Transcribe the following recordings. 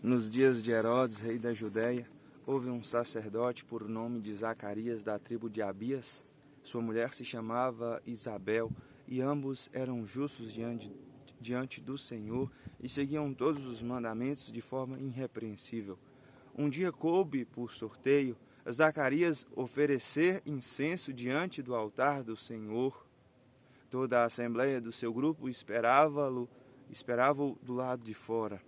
Nos dias de Herodes, rei da Judéia, houve um sacerdote por nome de Zacarias, da tribo de Abias. Sua mulher se chamava Isabel, e ambos eram justos diante do Senhor e seguiam todos os mandamentos de forma irrepreensível. Um dia coube, por sorteio, a Zacarias oferecer incenso diante do altar do Senhor. Toda a assembleia do seu grupo esperava-o do lado de fora.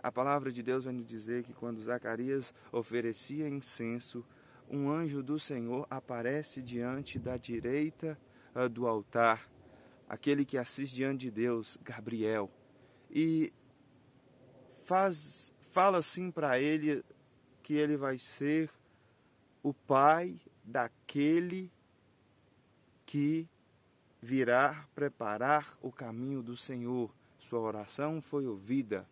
A palavra de Deus vai nos dizer que quando Zacarias oferecia incenso, um anjo do Senhor aparece diante da direita do altar, aquele que assiste diante de Deus, Gabriel, e fala assim para ele que ele vai ser o pai daquele que virá preparar o caminho do Senhor. Sua oração foi ouvida.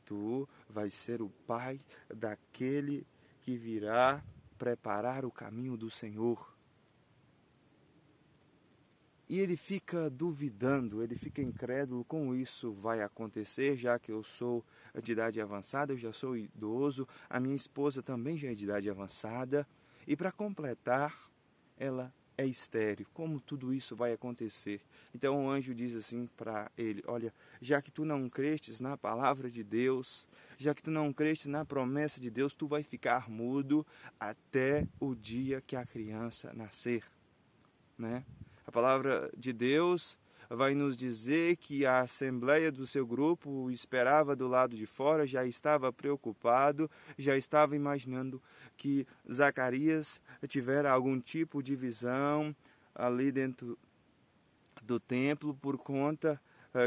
Tu vais ser o pai daquele que virá preparar o caminho do Senhor. E ele fica duvidando, ele fica incrédulo como isso vai acontecer, já que eu sou de idade avançada, eu já sou idoso, a minha esposa também já é de idade avançada. E para completar, ela é estéril. Como tudo isso vai acontecer? Então o anjo diz assim para ele: olha, já que tu não crestes na palavra de Deus, já que tu não crestes na promessa de Deus, tu vai ficar mudo até o dia que a criança nascer, A palavra de Deus vai nos dizer que a assembleia do seu grupo o esperava do lado de fora, já estava preocupado, já estava imaginando que Zacarias tivera algum tipo de visão ali dentro do templo por conta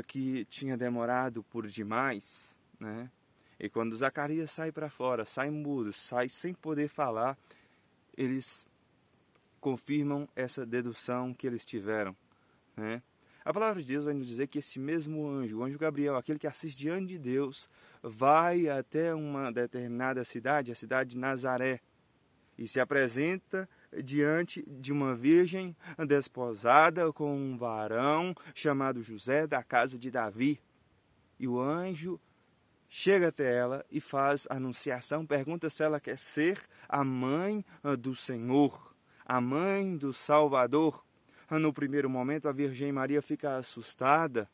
que tinha demorado por demais, E quando Zacarias sai para fora, sai mudo, sai sem poder falar, eles confirmam essa dedução que eles tiveram, A palavra de Deus vai nos dizer que esse mesmo anjo, o anjo Gabriel, aquele que assiste diante de Deus, vai até uma determinada cidade, a cidade de Nazaré, e se apresenta diante de uma virgem desposada com um varão chamado José, da casa de Davi. E o anjo chega até ela e faz a anunciação, pergunta se ela quer ser a mãe do Senhor, a mãe do Salvador. No primeiro momento, a Virgem Maria fica assustada.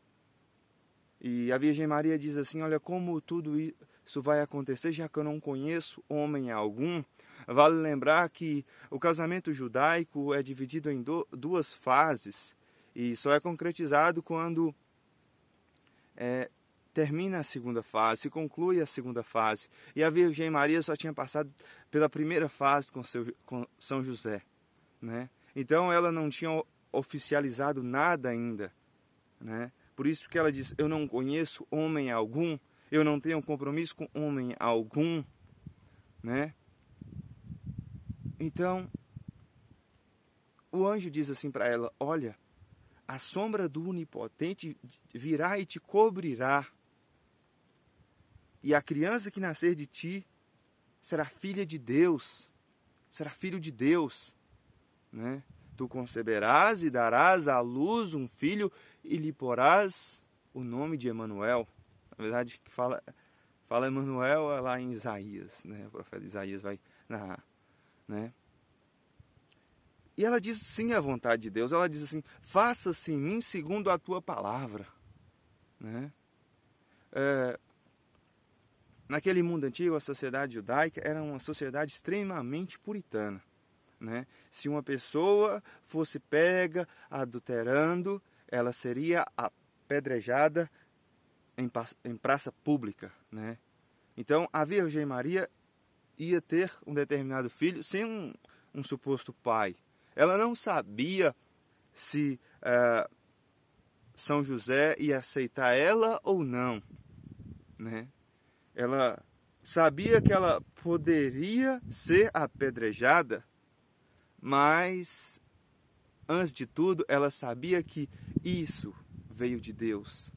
E a Virgem Maria diz assim: olha, como tudo isso vai acontecer, já que eu não conheço homem algum. Vale lembrar que o casamento judaico é dividido em duas fases. E só é concretizado quando termina a segunda fase, se conclui a segunda fase. E a Virgem Maria só tinha passado pela primeira fase com São José, Então ela não tinha oficializado nada ainda, Por isso que ela diz: eu não conheço homem algum, eu não tenho compromisso com homem algum, Então o anjo diz assim para ela: olha, a sombra do Onipotente virá e te cobrirá, e a criança que nascer de ti será filha de Deus, será filho de Deus, Tu conceberás e darás à luz um filho e lhe porás o nome de Emanuel. Na verdade, que fala Emanuel é lá em Isaías, O profeta Isaías vai narrar, E ela diz sim à vontade de Deus. Ela diz assim: faça-se em mim segundo a tua palavra, Naquele mundo antigo, a sociedade judaica era uma sociedade extremamente puritana, Se uma pessoa fosse pega adulterando, ela seria apedrejada em praça pública, Então a Virgem Maria ia ter um determinado filho sem um suposto pai. Ela não sabia se São José ia aceitar ela ou não, Ela sabia que ela poderia ser apedrejada, mas, antes de tudo, ela sabia que isso veio de Deus.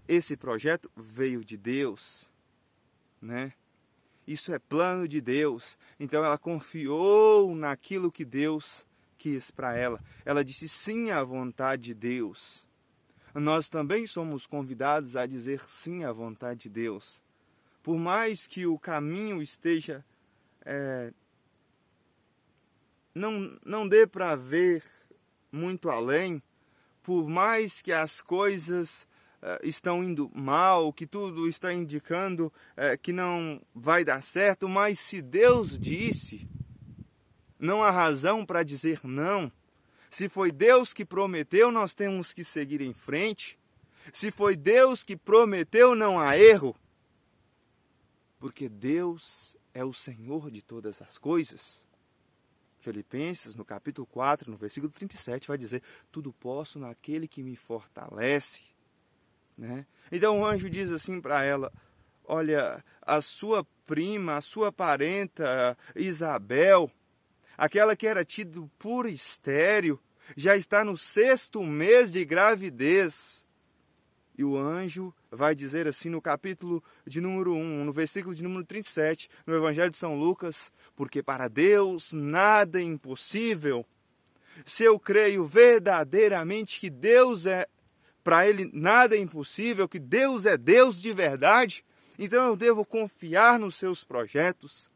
Esse projeto veio de Deus, Isso é plano de Deus. Então ela confiou naquilo que Deus quis para ela. Ela disse sim à vontade de Deus. Nós também somos convidados a dizer sim à vontade de Deus. por mais que o caminho esteja, não dê para ver muito além, por mais que as coisas estão indo mal, que tudo está indicando que não vai dar certo, mas se Deus disse, não há razão para dizer não. Se foi Deus que prometeu, nós temos que seguir em frente. Se foi Deus que prometeu, não há erro. Porque Deus é o Senhor de todas as coisas. Filipenses, no capítulo 4, no versículo 37, vai dizer: tudo posso naquele que me fortalece. Né? Então o anjo diz assim para ela: olha, a sua prima, a sua parenta Isabel, aquela que era tida por estéril, já está no 6º mês de gravidez. E o anjo vai dizer assim no capítulo de número 1, no versículo de número 37, no Evangelho de São Lucas: porque para Deus nada é impossível. Se eu creio verdadeiramente que Deus para Ele nada é impossível, que Deus é Deus de verdade, então eu devo confiar nos seus projetos,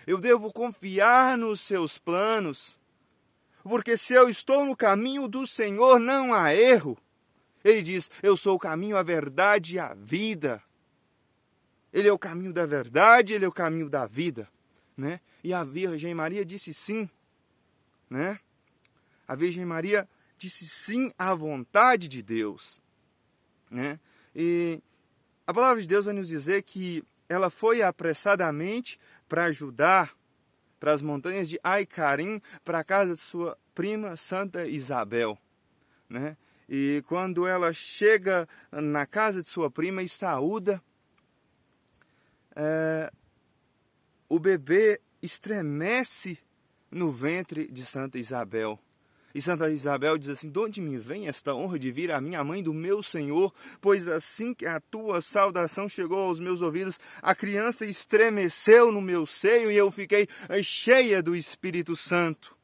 eu devo confiar nos seus planos, porque se eu estou no caminho do Senhor, não há erro. Ele diz: eu sou o caminho, a verdade e a vida. Ele é o caminho da verdade, ele é o caminho da vida. Né? E a Virgem Maria disse sim. Né? A Virgem Maria disse sim à vontade de Deus. Né? E a palavra de Deus vai nos dizer que ela foi apressadamente para ajudar para as montanhas de Ai-Carim, para a casa de sua prima Santa Isabel. Né? E quando ela chega na casa de sua prima e saúda, o bebê estremece no ventre de Santa Isabel. E Santa Isabel diz assim: de onde me vem esta honra de vir a minha mãe do meu Senhor? Pois assim que a tua saudação chegou aos meus ouvidos, a criança estremeceu no meu seio e eu fiquei cheia do Espírito Santo.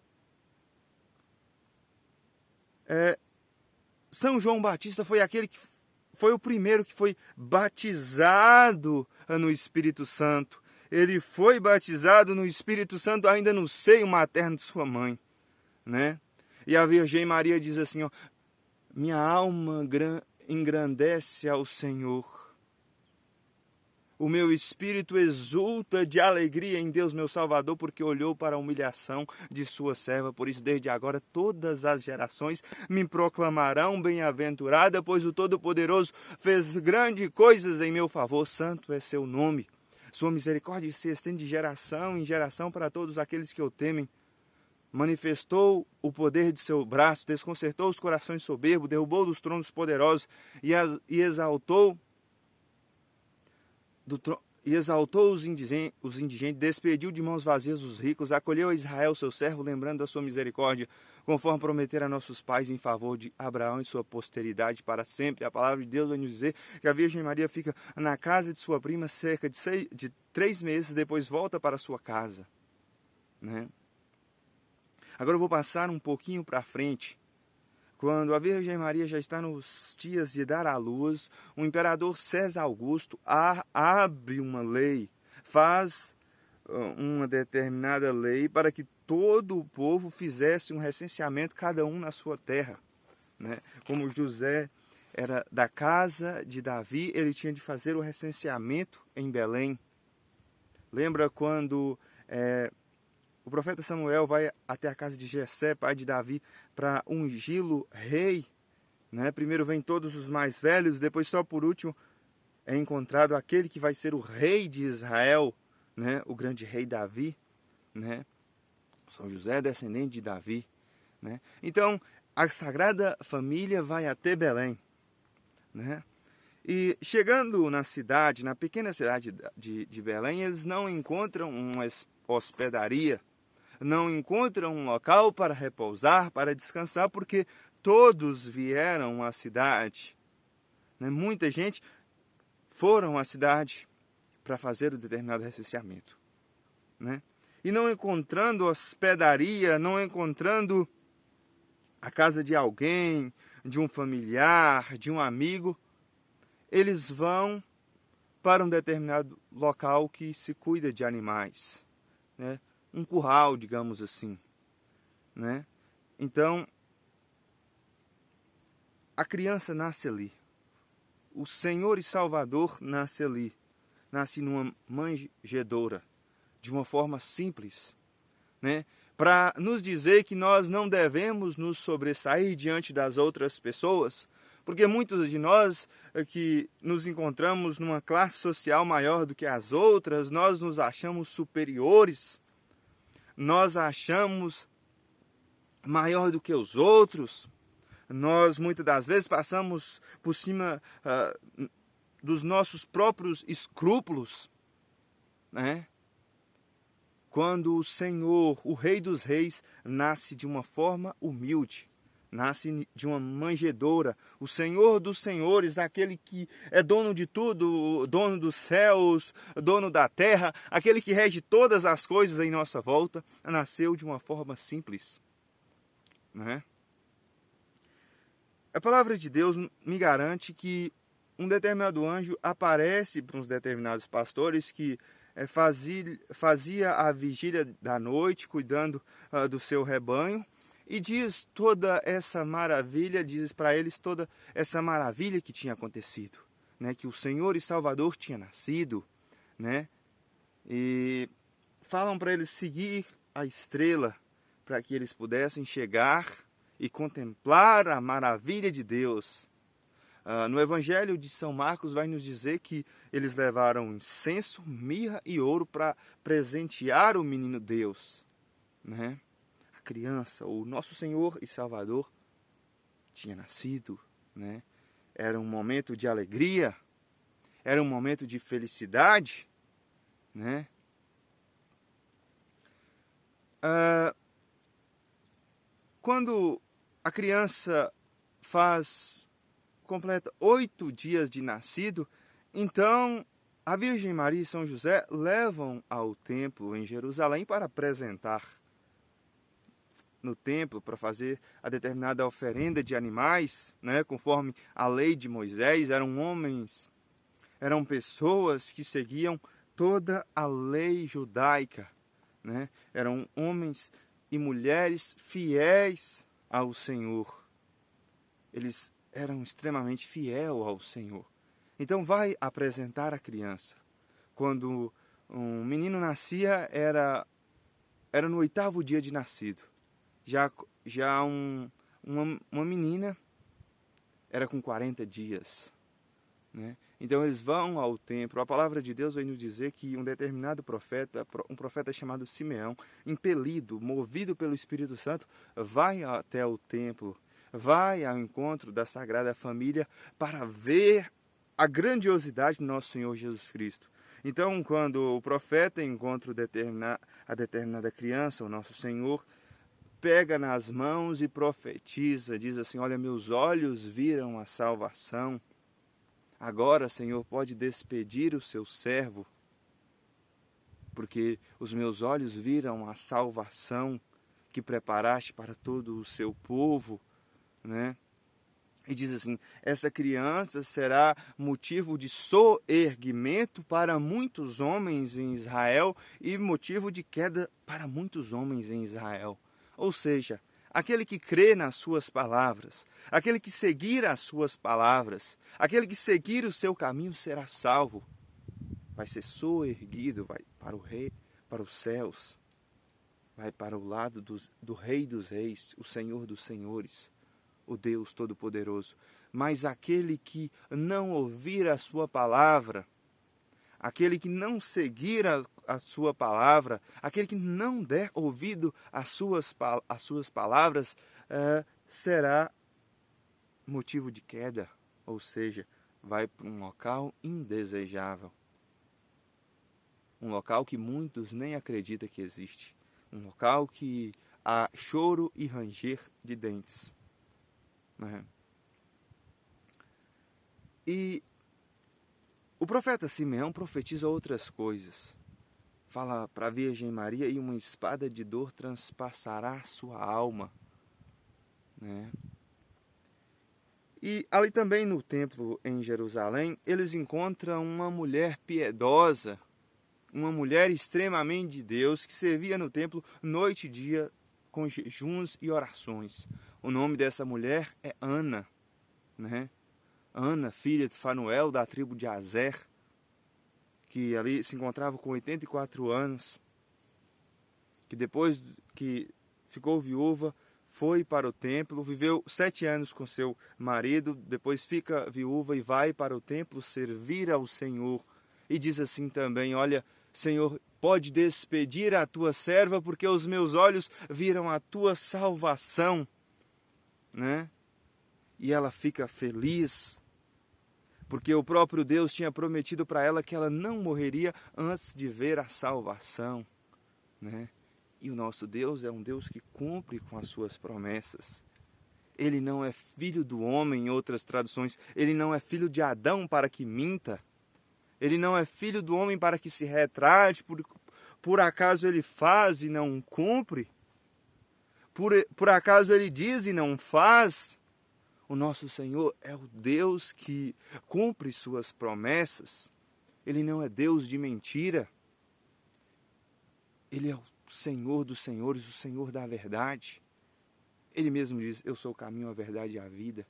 São João Batista foi aquele que foi o primeiro que foi batizado no Espírito Santo. Ele foi batizado no Espírito Santo ainda no seio materno de sua mãe, né? E a Virgem Maria diz assim, ó: minha alma engrandece ao Senhor. O meu espírito exulta de alegria em Deus, meu Salvador, porque olhou para a humilhação de sua serva. Por isso, desde agora, todas as gerações me proclamarão bem-aventurada, pois o Todo-Poderoso fez grandes coisas em meu favor. Santo é seu nome. Sua misericórdia se estende de geração em geração para todos aqueles que o temem. Manifestou o poder de seu braço, desconcertou os corações soberbos, derrubou dos tronos poderosos e exaltou os indigentes, despediu de mãos vazias os ricos, acolheu a Israel, seu servo, lembrando da sua misericórdia, conforme prometera a nossos pais em favor de Abraão e sua posteridade para sempre. A palavra de Deus vai nos dizer que a Virgem Maria fica na casa de sua prima cerca de 3 meses, depois volta para sua casa. Né? Agora eu vou passar um pouquinho para frente. Quando a Virgem Maria já está nos dias de dar à luz, o imperador César Augusto abre uma lei, faz uma determinada lei para que todo o povo fizesse um recenseamento, cada um na sua terra. Né? Como José era da casa de Davi, ele tinha de fazer o recenseamento em Belém. Lembra quando o profeta Samuel vai até a casa de Jessé, pai de Davi, para ungí-lo rei, né? Primeiro vem todos os mais velhos, depois só por último é encontrado aquele que vai ser o rei de Israel, né? O grande rei Davi, né? São José, descendente de Davi, né? Então, a Sagrada Família vai até Belém, né? E chegando na cidade, na pequena cidade de Belém, eles não encontram uma hospedaria, não encontram um local para repousar, para descansar, porque todos vieram à cidade. Né? Muita gente foram à cidade para fazer o determinado recenseamento. Né? E não encontrando hospedaria, não encontrando a casa de alguém, de um familiar, de um amigo, eles vão para um determinado local que se cuida de animais, né? Um curral, digamos assim, né? Então, a criança nasce ali. O Senhor e Salvador nasce ali. Nasce numa manjedoura, de uma forma simples, né? Para nos dizer que nós não devemos nos sobressair diante das outras pessoas, porque muitos de nós que nos encontramos numa classe social maior do que as outras, nós nos achamos superiores, nós achamos maior do que os outros, nós muitas das vezes passamos por cima dos nossos próprios escrúpulos, né? Quando o Senhor, o Rei dos Reis, nasce de uma forma humilde, nasce de uma manjedoura, o Senhor dos Senhores, aquele que é dono de tudo, dono dos céus, dono da terra, aquele que rege todas as coisas em nossa volta, nasceu de uma forma simples, né? A palavra de Deus me garante que um determinado anjo aparece para uns determinados pastores que fazia a vigília da noite, cuidando do seu rebanho, e diz toda essa maravilha, diz para eles toda essa maravilha que tinha acontecido, né? Que o Senhor e Salvador tinha nascido, né? E falam para eles seguir a estrela, para que eles pudessem chegar e contemplar a maravilha de Deus. No Evangelho de São Marcos vai nos dizer que eles levaram incenso, mirra e ouro para presentear o menino Deus, né? A criança, o nosso Senhor e Salvador tinha nascido, né? Era um momento de alegria, era um momento de felicidade, né? Quando a criança completa 8 dias de nascido, então a Virgem Maria e São José levam ao templo em Jerusalém para apresentar no templo, para fazer a determinada oferenda de animais, né, conforme a lei de Moisés. Eram pessoas que seguiam toda a lei judaica, né? Eram homens e mulheres fiéis ao Senhor. Eles eram extremamente fiéis ao Senhor. Então vai apresentar a criança. Quando um menino nascia, era no 8º dia de nascido. Já uma menina era com 40 dias, né? Então eles vão ao templo. A palavra de Deus vai nos dizer que um determinado profeta, um profeta chamado Simeão, impelido, movido pelo Espírito Santo, vai até o templo, vai ao encontro da Sagrada Família para ver a grandiosidade do nosso Senhor Jesus Cristo. Então, quando o profeta encontra a determinada criança, o nosso Senhor, pega nas mãos e profetiza, diz assim: olha, meus olhos viram a salvação. Agora, Senhor, pode despedir o seu servo, porque os meus olhos viram a salvação que preparaste para todo o seu povo, né? E diz assim: essa criança será motivo de soerguimento para muitos homens em Israel e motivo de queda para muitos homens em Israel. Ou seja, aquele que crê nas suas palavras, aquele que seguir as suas palavras, aquele que seguir o seu caminho será salvo. Vai ser soerguido, vai para o rei, para os céus, vai para o lado do Rei dos Reis, o Senhor dos Senhores, o Deus Todo-Poderoso. Mas aquele que não ouvir a sua palavra, aquele que não seguir a sua palavra, aquele que não der ouvido às suas palavras, será motivo de queda, ou seja, vai para um local indesejável. Um local que muitos nem acreditam que existe. Um local que há choro e ranger de dentes, né? E o profeta Simeão profetiza outras coisas. Fala para a Virgem Maria: e uma espada de dor transpassará sua alma, né? E ali também no templo em Jerusalém, eles encontram uma mulher piedosa, uma mulher extremamente de Deus, que servia no templo noite e dia com jejuns e orações. O nome dessa mulher é Ana, né? Ana, filha de Fanuel, da tribo de Azer, que ali se encontrava com 84 anos, que depois que ficou viúva, foi para o templo, viveu 7 anos com seu marido, depois fica viúva e vai para o templo servir ao Senhor. E diz assim também, olha, Senhor, pode despedir a tua serva, porque os meus olhos viram a tua salvação, né? E ela fica feliz, porque o próprio Deus tinha prometido para ela que ela não morreria antes de ver a salvação, né? E o nosso Deus é um Deus que cumpre com as suas promessas. Ele não é filho do homem, em outras traduções. Ele não é filho de Adão para que minta. Ele não é filho do homem para que se retrate. Por acaso ele faz e não cumpre? Por acaso ele diz e não faz? O nosso Senhor é o Deus que cumpre suas promessas. Ele não é Deus de mentira. Ele é o Senhor dos senhores, o Senhor da verdade. Ele mesmo diz, eu sou o caminho, a verdade e a vida.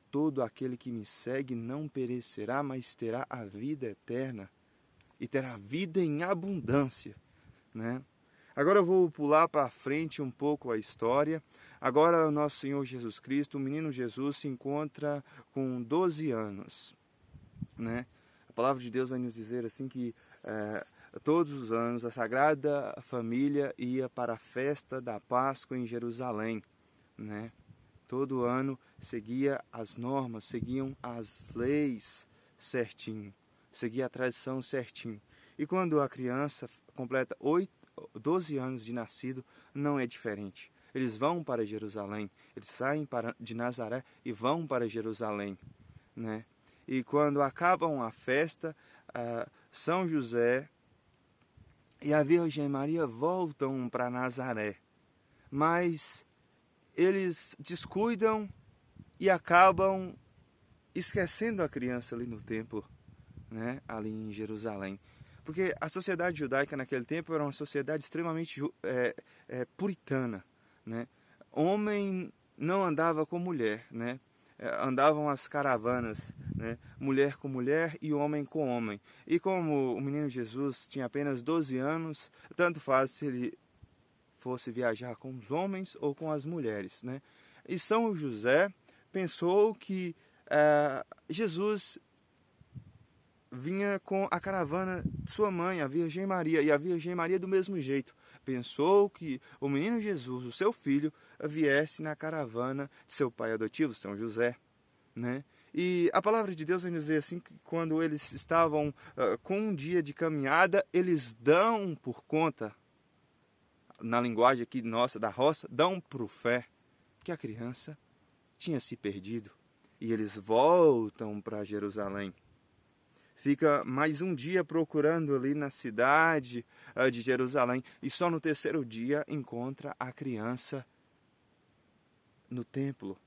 Todo aquele que me segue não perecerá, mas terá a vida eterna. E terá vida em abundância, né? Agora eu vou pular para frente um pouco a história. Agora o nosso Senhor Jesus Cristo, o menino Jesus, se encontra com 12 anos, né? A palavra de Deus vai nos dizer assim que todos os anos a Sagrada Família ia para a festa da Páscoa em Jerusalém, né? Todo ano seguia as normas, seguiam as leis certinho, seguia a tradição certinho. E quando a criança completa 12 anos de nascido, não é diferente. Eles vão para Jerusalém, eles saem de Nazaré e vão para Jerusalém, né? E quando acabam a festa, São José e a Virgem Maria voltam para Nazaré, mas eles descuidam e acabam esquecendo a criança ali no templo, né? Ali em Jerusalém. Porque a sociedade judaica naquele tempo era uma sociedade extremamente puritana, né? Homem não andava com mulher, né? Andavam as caravanas, né? Mulher com mulher e homem com homem. E como o menino Jesus tinha apenas 12 anos, tanto faz se ele fosse viajar com os homens ou com as mulheres, né? E São José pensou que Jesus vinha com a caravana de sua mãe, a Virgem Maria, e a Virgem Maria do mesmo jeito. Pensou que o menino Jesus, o seu filho, viesse na caravana de seu pai adotivo, São José, né? E a palavra de Deus vai nos dizer assim que quando eles estavam com um dia de caminhada, eles dão por conta, na linguagem aqui nossa da roça, dão por fé que a criança tinha se perdido. E eles voltam para Jerusalém. Fica mais um dia procurando ali na cidade de Jerusalém. E só no terceiro dia encontra a criança no templo,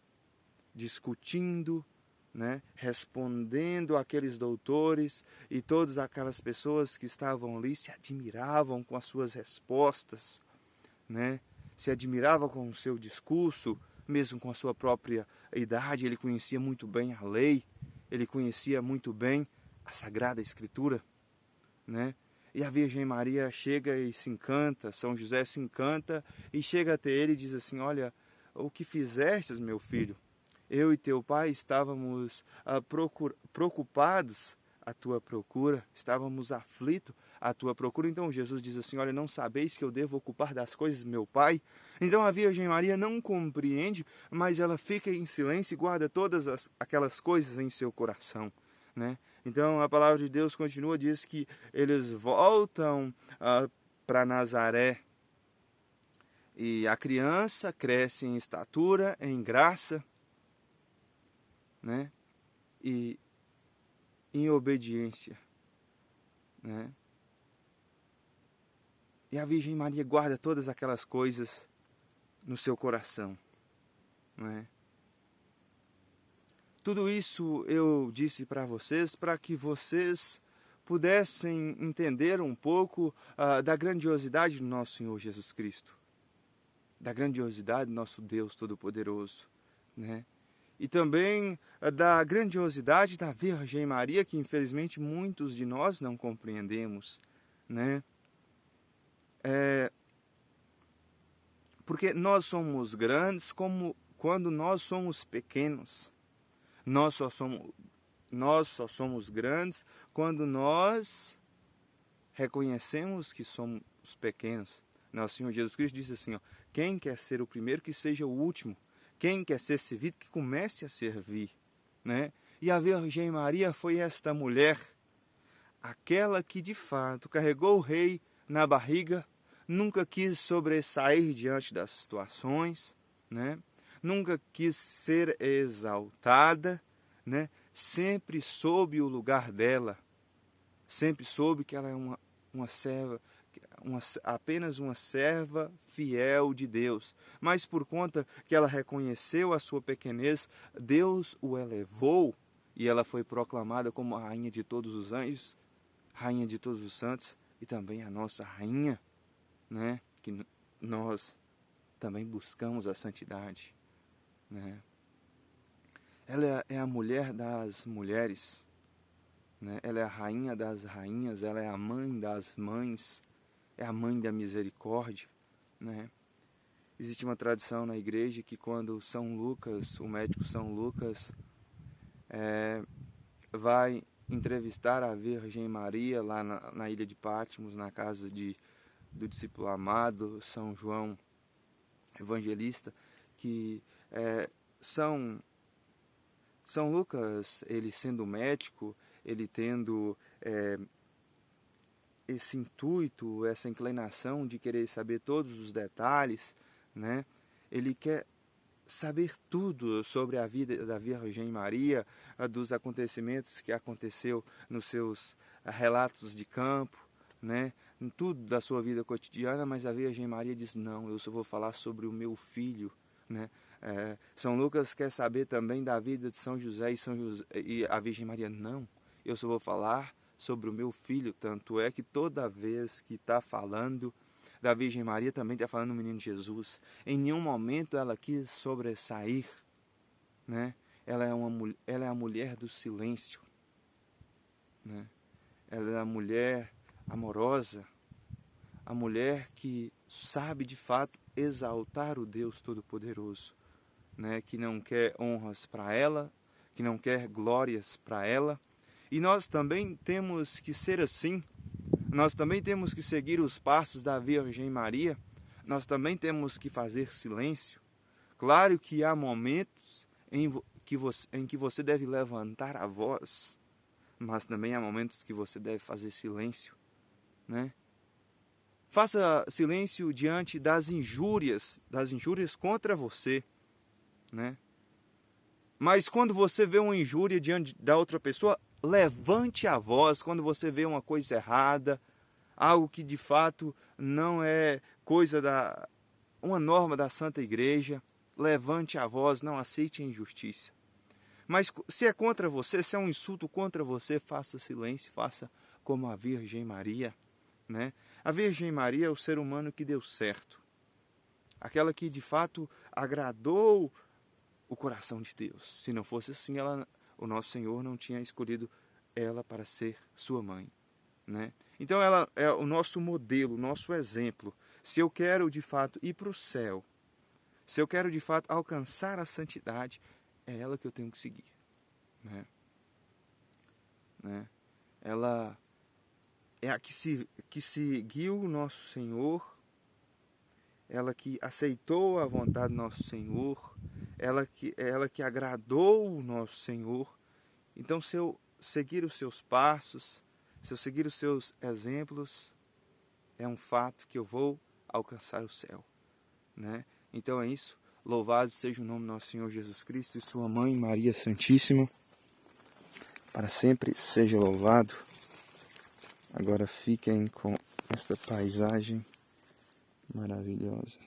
discutindo, né, respondendo àqueles doutores, e todas aquelas pessoas que estavam ali se admiravam com as suas respostas, né? Se admirava com o seu discurso, mesmo com a sua própria idade. Ele conhecia muito bem a lei, ele conhecia muito bem a Sagrada Escritura, né? E a Virgem Maria chega e se encanta, São José se encanta e chega até ele e diz assim, olha, o que fizestes, meu filho? Eu e teu pai estávamos preocupados à tua procura, estávamos aflitos à tua procura. Então Jesus diz assim, olha, não sabeis que eu devo ocupar das coisas do meu pai? Então a Virgem Maria não compreende, mas ela fica em silêncio e guarda todas aquelas coisas em seu coração, né? Então a palavra de Deus continua, diz que eles voltam para Nazaré e a criança cresce em estatura, em graça, né? E em obediência, né? E a Virgem Maria guarda todas aquelas coisas no seu coração, né? Tudo isso eu disse para vocês para que vocês pudessem entender um pouco da grandiosidade do nosso Senhor Jesus Cristo, da grandiosidade do nosso Deus Todo-Poderoso, né? E também da grandiosidade da Virgem Maria, que infelizmente muitos de nós não compreendemos, né? Porque nós somos grandes como quando nós somos pequenos. Nós só somos grandes quando nós reconhecemos que somos pequenos. Nosso Senhor Jesus Cristo disse assim, ó, quem quer ser o primeiro, que seja o último. Quem quer ser servido, que comece a servir, né? E a Virgem Maria foi esta mulher, aquela que de fato carregou o rei na barriga, nunca quis sobressair diante das situações, né? Nunca quis ser exaltada, né? Sempre soube o lugar dela, sempre soube que ela é uma serva, apenas uma serva fiel de Deus. Mas por conta que ela reconheceu a sua pequenez, Deus o elevou e ela foi proclamada como a rainha de todos os anjos, rainha de todos os santos e também a nossa rainha, né? Que nós também buscamos a santidade, né? Ela é a mulher das mulheres, né? Ela é a rainha das rainhas, ela é a mãe das mães, é a mãe da misericórdia, né? Existe uma tradição na igreja que quando São Lucas, o médico São Lucas, vai entrevistar a Virgem Maria lá na ilha de Patmos, na casa do discípulo amado, São João Evangelista, que São Lucas, ele sendo médico, ele tendo esse intuito, essa inclinação de querer saber todos os detalhes, né? Ele quer saber tudo sobre a vida da Virgem Maria, dos acontecimentos que aconteceu nos seus relatos de campo, né? Tudo da sua vida cotidiana, mas a Virgem Maria diz, não, eu só vou falar sobre o meu filho, né? São Lucas quer saber também da vida de São José e a Virgem Maria, não, eu só vou falar sobre o meu filho. Tanto é que toda vez que está falando da Virgem Maria, também está falando do menino Jesus. Em nenhum momento ela quis sobressair, né? Ela é a mulher do silêncio, né? Ela é a mulher amorosa, a mulher que sabe de fato exaltar o Deus Todo-Poderoso, né? Que não quer honras para ela, que não quer glórias para ela. E nós também temos que ser assim. Nós também temos que seguir os passos da Virgem Maria. Nós também temos que fazer silêncio. Claro que há momentos em que você deve levantar a voz, mas também há momentos que você deve fazer silêncio, né? Faça silêncio diante das injúrias contra você, né? Mas quando você vê uma injúria diante da outra pessoa, levante a voz. Quando você vê uma coisa errada, algo que de fato não é uma norma da Santa Igreja, levante a voz, não aceite a injustiça. Mas se é contra você, se é um insulto contra você, faça silêncio, faça como a Virgem Maria, né? A Virgem Maria é o ser humano que deu certo, aquela que de fato agradou o coração de Deus. Se não fosse assim, o nosso Senhor não tinha escolhido ela para ser sua mãe, né? Então ela é o nosso modelo, o nosso exemplo. Se eu quero de fato ir para o céu, se eu quero de fato alcançar a santidade, é ela que eu tenho que seguir, né? Ela é a que seguiu o nosso Senhor, ela que aceitou a vontade do nosso Senhor, ela que agradou o nosso Senhor. Então, se eu seguir os seus passos, se eu seguir os seus exemplos, é um fato que eu vou alcançar o céu, né? Então é isso. Louvado seja o nome do nosso Senhor Jesus Cristo e sua mãe Maria Santíssima. Para sempre seja louvado. Agora fiquem com essa paisagem maravilhosa.